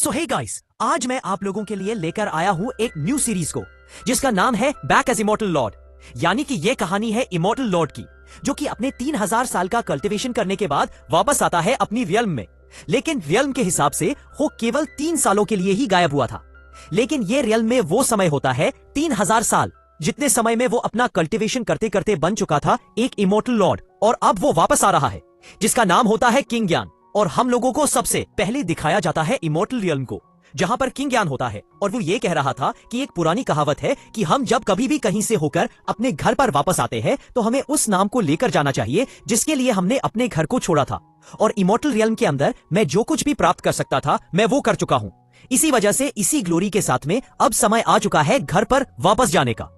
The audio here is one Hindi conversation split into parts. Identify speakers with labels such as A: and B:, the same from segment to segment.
A: सो हे गाइस, आज मैं आप लोगों के लिए लेकर आया हूं एक न्यू सीरीज को जिसका नाम है बैक एज इमॉर्टल लॉर्ड। यानी कि ये कहानी है इमॉर्टल लॉर्ड की, जो कि अपने 3000 साल का कल्टीवेशन करने के बाद वापस आता है अपनी रियल्म में। लेकिन रियल्म के हिसाब से वो केवल 3 सालों के लिए ही गायब हुआ था। लेकिन ये रियल्म में वो समय होता है 3000 साल, जितने समय में वो अपना कल्टीवेशन करते करते बन चुका था एक इमॉर्टल लॉर्ड। और अब वो वापस आ रहा है जिसका नाम होता है किंग यान। और हम लोगों को सबसे पहले दिखाया जाता है इमॉर्टल रियल्म को, जहां पर किंग यान होता है। और वो ये कह रहा था कि एक पुरानी कहावत है कि हम जब कभी भी कहीं से होकर अपने घर पर वापस आते हैं तो हमें उस नाम को लेकर जाना चाहिए जिसके लिए हमने अपने घर को छोड़ा था। और इमॉर्टल रियल्म के अंदर मैं जो कुछ भी प्राप्त कर सकता था मैं वो कर चुका हूं। इसी वजह से इसी ग्लोरी के साथ में अब समय आ चुका है घर पर वापस जाने का।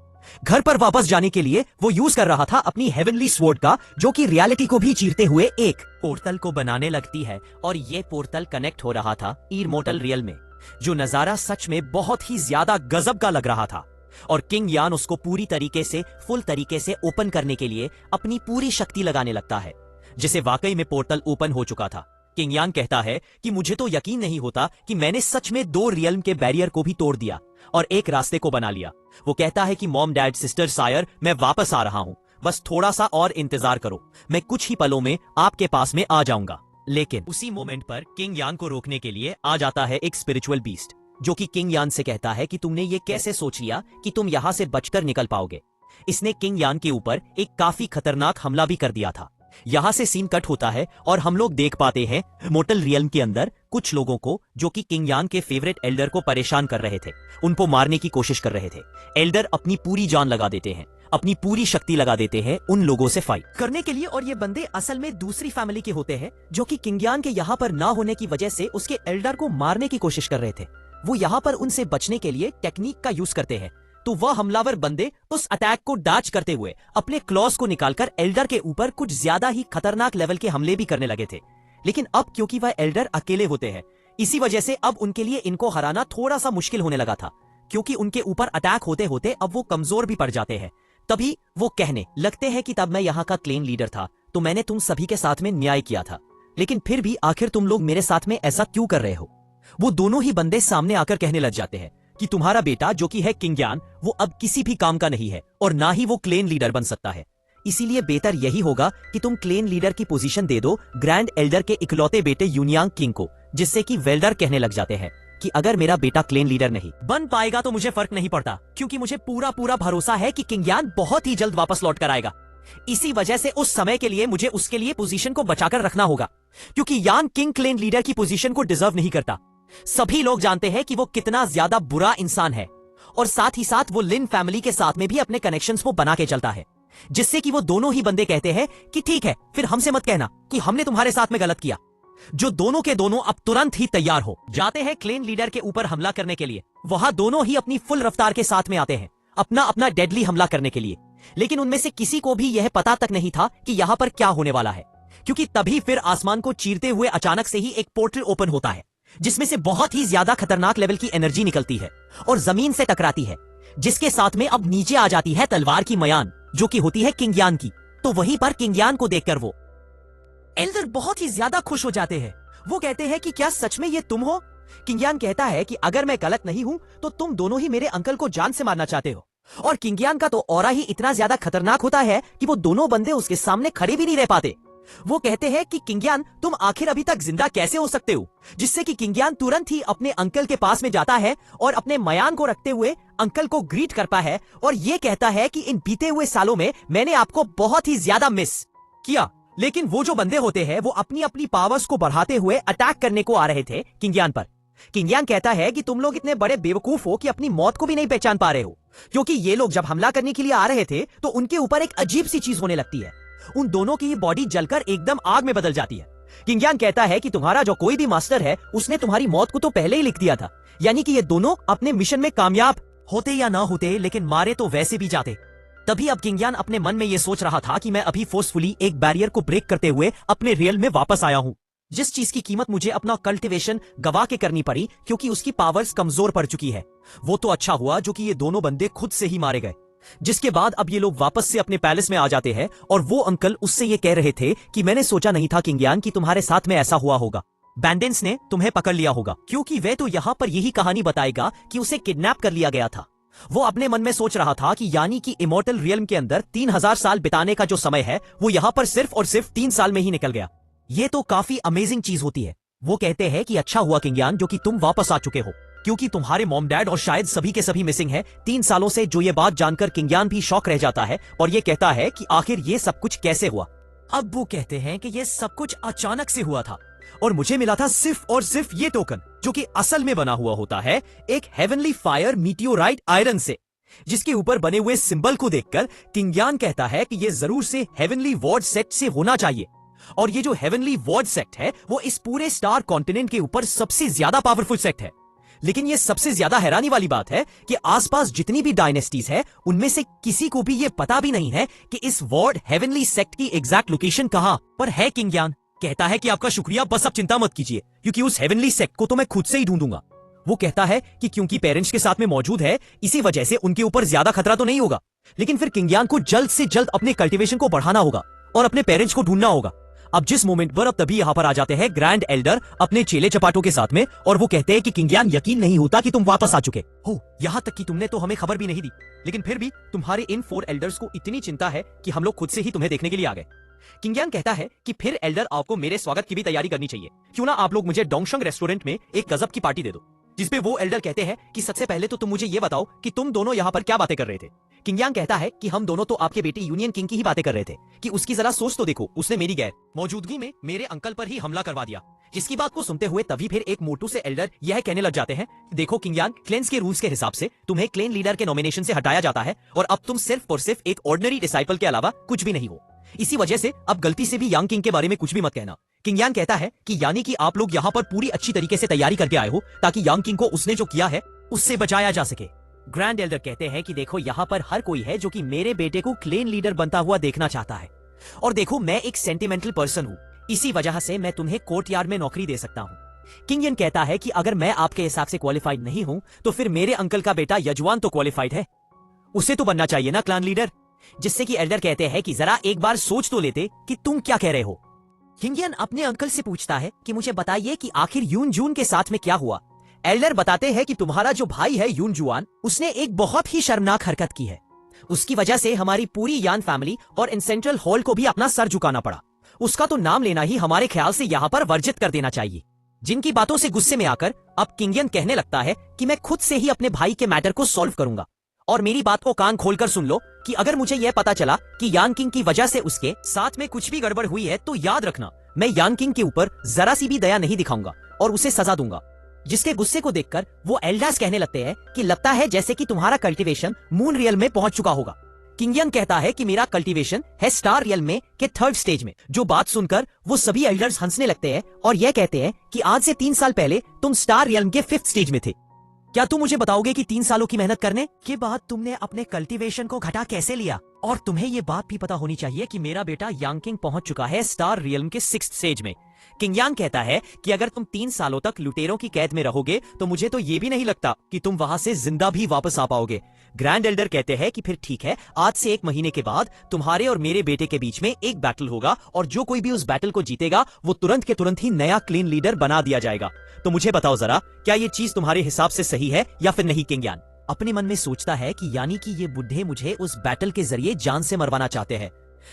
A: घर पर वापस जाने के लिए वो यूज कर रहा था अपनी हेवनली स्वॉर्ड का, जो कि रियलिटी को भी चीरते हुए एक पोर्टल को बनाने लगती है। और ये पोर्टल कनेक्ट हो रहा था इमॉर्टल रियल्म में, जो नजारा सच में बहुत ही ज्यादा गजब का लग रहा था। और किंग यान उसको पूरी तरीके से फुल तरीके से ओपन करने के लिए अपनी पूरी शक्ति लगाने लगता है, जिसे वाकई में पोर्टल ओपन हो चुका था। किंग यान कहता है कि मुझे तो यकीन नहीं होता कि मैंने सच में 2 रियल्म के बैरियर को भी तोड़ दिया और एक रास्ते को बना लिया। वो कहता है कि मॉम डैड सिस्टर सायर, मैं वापस आ रहा हूं, बस थोड़ा सा और इंतजार करो, मैं कुछ ही पलों में आपके पास में आ जाऊंगा। लेकिन उसी मोमेंट पर किंग यान को रोकने के लिए आ जाता है एक स्पिरिचुअल बीस्ट, जो कि किंग यान से कहता है कि तुमने ये कैसे सोच लिया कि तुम यहां से बचकर निकल पाओगे। इसने किंग यान के ऊपर एक काफी खतरनाक हमला भी कर दिया था। यहां से सीन कट होता है और हम लोग देख पाते हैं इमॉर्टल रियल्म के अंदर कुछ लोगों को जो कि किंग यान के फेवरेट एल्डर को परेशान कर रहे थे, उनको मारने की कोशिश कर रहे थे। एल्डर अपनी पूरी जान लगा देते हैं, अपनी पूरी शक्ति लगा देते हैं उन लोगों से फाइट करने के लिए। और ये बंदे असल में दूसरी फैमिली के होते हैं जो कि किंग यान के यहाँ पर ना होने की वजह से उसके एल्डर को मारने की कोशिश कर रहे थे। वो यहाँ पर उनसे बचने के लिए टेक्निक का यूज करते हैं। तो वह हमलावर बंदे उस अटैक को डैच करते हुए अपने क्लॉज को निकालकर एल्डर के ऊपर कुछ ज्यादा ही खतरनाक लेवल के हमले भी करने लगे थे। लेकिन अब क्योंकि वह एल्डर अकेले होते हैं, इसी वजह से अब उनके लिए इनको हराना थोड़ा सा मुश्किल होने लगा था, क्योंकि उनके ऊपर अटैक होते होते अब वो कमजोर भी पड़ जाते हैं। तभी वो कहने लगते हैं कि तब मैं यहाँ का क्लेन लीडर था तो मैंने तुम सभी के साथ में न्याय किया था, लेकिन फिर भी आखिर तुम लोग मेरे साथ में ऐसा क्यों कर रहे हो। वो दोनों ही बंदे सामने आकर कहने लग जाते हैं कि तुम्हारा बेटा जो कि है किंग यान, वो अब किसी भी काम का नहीं है और ना ही वो क्लेन लीडर बन सकता है। इसीलिए बेहतर यही होगा कि तुम क्लेन लीडर की पोजीशन दे दो ग्रैंड एल्डर के इकलौते बेटे यूनियांग किंग को। जिससे कि वेल्डर कहने लग जाते हैं कि अगर मेरा बेटा क्लेन लीडर नहीं बन पाएगा तो मुझे फर्क नहीं पड़ता, क्योंकि मुझे पूरा पूरा भरोसा है कि किंग यान बहुत ही जल्द वापस लौट कर आएगा। इसी वजह से उस समय के लिए मुझे उसके लिए पोजीशन को बचाकर रखना होगा, क्योंकि यान किंग क्लेन लीडर की पोजीशन को डिजर्व नहीं करता। सभी लोग जानते हैं कि वो कितना ज्यादा बुरा इंसान है, और साथ ही साथ वो लिन फैमिली के साथ में भी अपने कनेक्शंस को बना के चलता है, जिससे कि वो दोनों ही बंदे कहते हैं कि ठीक है, फिर हमसे मत कहना कि हमने तुम्हारे साथ में गलत किया। जो दोनों के दोनों अब तुरंत ही तैयार हो जाते हैं क्लेन लीडर के ऊपर हमला करने के लिए। वहां दोनों ही अपनी फुल रफ्तार के साथ में आते हैं अपना अपना डेडली हमला करने के लिए। लेकिन उनमें से किसी को भी यह पता तक नहीं था कि यहां पर क्या होने वाला है, क्योंकि तभी फिर आसमान को चीरते हुए अचानक से ही एक पोर्टल ओपन होता है, जिसमें से बहुत ही ज्यादा खतरनाक लेवल की एनर्जी निकलती है और जमीन से टकराती है, जिसके साथ में अब नीचे आ जाती है तलवार की मयान, जो कि होती है किंग यान की। तो वहीं पर किंग यान को देखकर वो एल्डर बहुत ही ज्यादा खुश हो जाते हैं। वो कहते हैं कि क्या सच में ये तुम हो। किंग यान कहता है कि अगर मैं गलत नहीं हूं तो तुम दोनों ही मेरे अंकल को जान से मारना चाहते हो। और किंग यान का तो ऑरा ही इतना ज्यादा खतरनाक होता है कि वो दोनों बंदे उसके सामने खड़े भी नहीं रह पाते। वो कहते हैं कि किंग यान, तुम आखिर अभी तक जिंदा कैसे हो सकते हो। जिससे कि किंग यान तुरंत ही अपने अंकल के पास में जाता है और अपने मयान को रखते हुए अंकल को ग्रीट करता है और ये कहता है कि इन बीते हुए सालों में मैंने आपको बहुत ही ज्यादा मिस किया। लेकिन वो जो बंदे होते हैं वो अपनी अपनी पावर्स को बढ़ाते हुए अटैक करने को आ रहे थे किंग यान पर। किंग यान कहता है कि तुम लोग इतने बड़े बेवकूफ हो कि अपनी मौत को भी नहीं पहचान पा रहे हो, क्योंकि ये लोग जब हमला करने के लिए आ रहे थे तो उनके ऊपर एक अजीब सी चीज होने लगती है। उन दोनों की बॉडी जलकर एकदम आग में बदल जाती है। किंग यान कहता है कि तुम्हारा जो कोई भी मास्टर है उसने तुम्हारी मौत को तो पहले ही लिख दिया था। यानी कि ये दोनों अपने मिशन में कामयाब होते या ना होते, लेकिन मारे तो वैसे भी जाते। तभी अब किंग यान अपने मन में ये सोच रहा था कि मैं अभी फोर्सफुली एक बैरियर को ब्रेक करते हुए अपने रियल में वापस आया हूं, जिस चीज की कीमत मुझे अपना कल्टीवेशन गवा के करनी पड़ी, क्योंकि उसकी पावर्स कमजोर पड़ चुकी है। वो तो अच्छा हुआ जो कि ये दोनों बंदे खुद से ही मारे गए। जिसके बाद अब ये लोग वापस से अपने पैलेस में आ जाते हैं और वो अंकल उससे ये कह रहे थे कि मैंने सोचा नहीं था किंग यान कि तुम्हारे साथ में ऐसा हुआ होगा। बैंडेंस ने तुम्हें पकड़ लिया होगा, क्योंकि वह तो यहाँ पर यही कहानी बताएगा कि उसे किडनैप कर लिया गया था। वो अपने मन में सोच रहा था कि यानी कि इमॉर्टल रियल्म के अंदर 3000 साल बिताने का जो समय है वो यहाँ पर सिर्फ और सिर्फ 3 साल में ही निकल गया। ये तो काफी अमेजिंग चीज होती है। वो कहते हैं कि अच्छा हुआ किंगयान जो कि तुम वापस आ चुके हो, क्योंकि तुम्हारे मॉम डैड और शायद सभी के सभी मिसिंग है 3 सालों से। जो ये बात जानकर किंगयान भी शॉक रह जाता है और ये कहता है कि आखिर ये सब कुछ कैसे हुआ। अब वो कहते हैं कि ये सब कुछ अचानक से हुआ था और मुझे मिला था सिर्फ और सिर्फ ये टोकन, जो कि असल में बना हुआ होता है एक हेवनली फायर मीटियोराइट आयरन से, जिसके ऊपर बने हुए सिंबल को देखकर किंगयान कहता है कि ये जरूर से हेवनली वॉर्ड सेक्ट से होना चाहिए। और ये जो हेवनली वॉर्ड सेक्ट है वो इस पूरे स्टार कॉन्टिनेंट के ऊपर सबसे ज्यादा पावरफुल सेक्ट है। लेकिन ये सबसे ज्यादा हैरानी वाली बात है कि आसपास जितनी भी डायनेस्टीज है उनमें से किसी को भी ये पता भी नहीं है कि इस वॉर्ड हेवनली सेक्ट की एग्जैक्ट लोकेशन कहां पर है। किंगयान कहता है कि आपका शुक्रिया, बस अब चिंता मत कीजिए, क्योंकि उस हेवनली सेक्ट को तो मैं खुद से ही ढूंढूंगा। वो कहता है कि क्योंकि पेरेंट्स के साथ में मौजूद है इसी वजह से उनके ऊपर ज्यादा खतरा तो नहीं होगा। लेकिन फिर किंगयान को जल्द से जल्द अपने कल्टीवेशन को बढ़ाना होगा और अपने पेरेंट्स को ढूंढना होगा। अब जिस मोमेंट पर अब तभी यहाँ पर आ जाते हैं ग्रैंड एल्डर अपने चेले चपाटों के साथ में, और वो कहते हैं कि किंगयान यकीन नहीं होता कि तुम वापस आ चुके हो, यहाँ तक कि तुमने तो हमें खबर भी नहीं दी, लेकिन फिर भी तुम्हारे इन 4 एल्डर्स को इतनी चिंता है कि हम लोग खुद से ही तुम्हें देखने के लिए आ गए। किंगयान कहता है कि फिर एल्डर आपको मेरे स्वागत की भी तैयारी करनी चाहिए, क्यों ना आप लोग मुझे डोंगशंग रेस्टोरेंट में एक गजब की पार्टी दे दो। जिसपे वो एल्डर कहते हैं कि सबसे पहले तो तुम मुझे ये बताओ कि तुम दोनों यहाँ पर क्या बातें कर रहे थे। किंगयान कहता है कि हम दोनों तो आपके बेटे यूनियन किंग की ही बातें कर रहे थे कि उसकी जरा सोच तो देखो, उसने मेरी गैर मौजूदगी में मेरे अंकल पर ही हमला करवा दिया। जिसकी बात को सुनते हुए तभी फिर एक मोटू से एल्डर यह कहने लग जाते हैं, देखो किंगयान, क्लेंस के रूल्स के हिसाब से तुम्हें क्लेन लीडर के नॉमिनेशन से हटाया जाता है और अब तुम सिर्फ और सिर्फ एक ऑर्डिनरी डिसाइपल के अलावा कुछ भी नहीं हो। इसी वजह से अब गलती से भी यांग किंग के बारे में कुछ भी मत कहना। किंगयान कहता है कि यानी कि आप लोग यहाँ पर पूरी अच्छी तरीके से तैयारी करके आए हो ताकि यांग किंग को उसने जो किया है उससे बचाया जा सके। ग्रैंड एल्डर कहते हैं कि देखो यहाँ पर हर कोई है जो कि मेरे बेटे को क्लेन लीडर बनता हुआ देखना चाहता है, और देखो मैं एक सेंटिमेंटल पर्सन हूँ, इसी वजह से मैं तुम्हें कोर्टयार्ड में नौकरी दे सकता हूँ। किंगयन कहता है कि अगर मैं आपके हिसाब से क्वालिफाइड नहीं हूँ तो फिर मेरे अंकल का बेटा यजवान तो क्वालिफाइड है, उसे तो बनना चाहिए ना क्लान लीडर। जिससे कि एल्डर कहते हैं कि जरा एक बार सोच तो लेते कि तुम क्या कह रहे हो। किंगयन अपने अंकल से पूछता है कि मुझे बताइए कि आखिर यून जून के साथ में क्या हुआ। एल्डर बताते हैं कि तुम्हारा जो भाई है यून जुआन, उसने एक बहुत ही शर्मनाक हरकत की है। उसकी वजह से हमारी पूरी यान फैमिली और इन सेंट्रल हॉल को भी अपना सर झुकाना पड़ा। उसका तो नाम लेना ही हमारे ख्याल से यहाँ पर वर्जित कर देना चाहिए। जिनकी बातों से गुस्से में आकर अब किंगयन कहने लगता है कि मैं खुद से ही अपने भाई के मैटर को सॉल्व करूंगा। और मेरी बात को कान खोलकर सुन लो कि अगर मुझे यह पता चला कि यान किंग की वजह से उसके साथ में कुछ भी गड़बड़ हुई है तो याद रखना मैं यान किंग के ऊपर जरा सी भी दया नहीं दिखाऊंगा और उसे सजा दूंगा। जिसके गुस्से को देखकर वो एल्डर्स कहने लगते हैं कि लगता है जैसे कि तुम्हारा कल्टीवेशन मून रियल में पहुंच चुका होगा। किंगयन कहता है कि मेरा कल्टीवेशन है स्टार रियल में के 3rd स्टेज में। जो बात सुनकर वो सभी एल्डर्स हंसने लगते हैं और यह कहते हैं कि आज से 3 साल पहले तुम स्टार रियल के 5th स्टेज में थे। क्या तुम मुझे बताओगे कि 3 सालों की मेहनत करने के बाद तुमने अपने कल्टीवेशन को घटा कैसे लिया? और तुम्हें ये बात भी पता होनी चाहिए कि मेरा बेटा यांग किंग पहुंच चुका है स्टार रियल्म के 6th स्टेज में। किंगयान कहता है कि अगर तुम 3 सालों तक लुटेरों की कैद में रहोगे तो मुझे तो ये भी नहीं लगता कि तुम वहां से जिंदा भी वापस आ पाओगे। ग्रैंड एल्डर कहते हैं कि फिर ठीक है, आज से 1 महीने के बाद तुम्हारे और मेरे बेटे के बीच में एक बैटल होगा और जो कोई भी उस बैटल को जीतेगा वो तुरंत के तुरंत ही नया क्लीन लीडर बना दिया जाएगा। तो मुझे बताओ जरा, क्या ये चीज तुम्हारे हिसाब से सही है या फिर नहीं? किंगयान अपने मन में सोचता है कि यानी कि ये बुढ़े मुझे उस बैटल के जरिए जान से मरवाना चाहते हैं,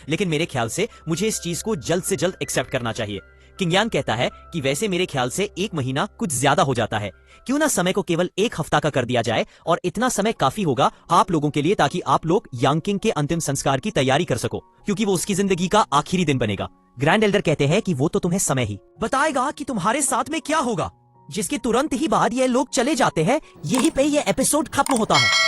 A: लेकिन मेरे ख्याल से मुझे इस चीज को जल्द से जल्द एक्सेप्ट करना चाहिए। किंगयान कहता है कि वैसे मेरे ख्याल से 1 महीना कुछ ज्यादा हो जाता है, क्यों ना समय को केवल 1 हफ्ता का कर दिया जाए और इतना समय काफी होगा आप लोगों के लिए ताकि आप लोग यांग किंग के अंतिम संस्कार की तैयारी कर सको, क्योंकि वो उसकी जिंदगी का आखिरी दिन बनेगा। ग्रैंड एल्डर कहते हैं कि वो तो तुम्हें समय ही बताएगा कि तुम्हारे साथ में क्या होगा। जिसके तुरंत ही बाद ये लोग चले जाते हैं। यही पे ये एपिसोड खत्म होता है।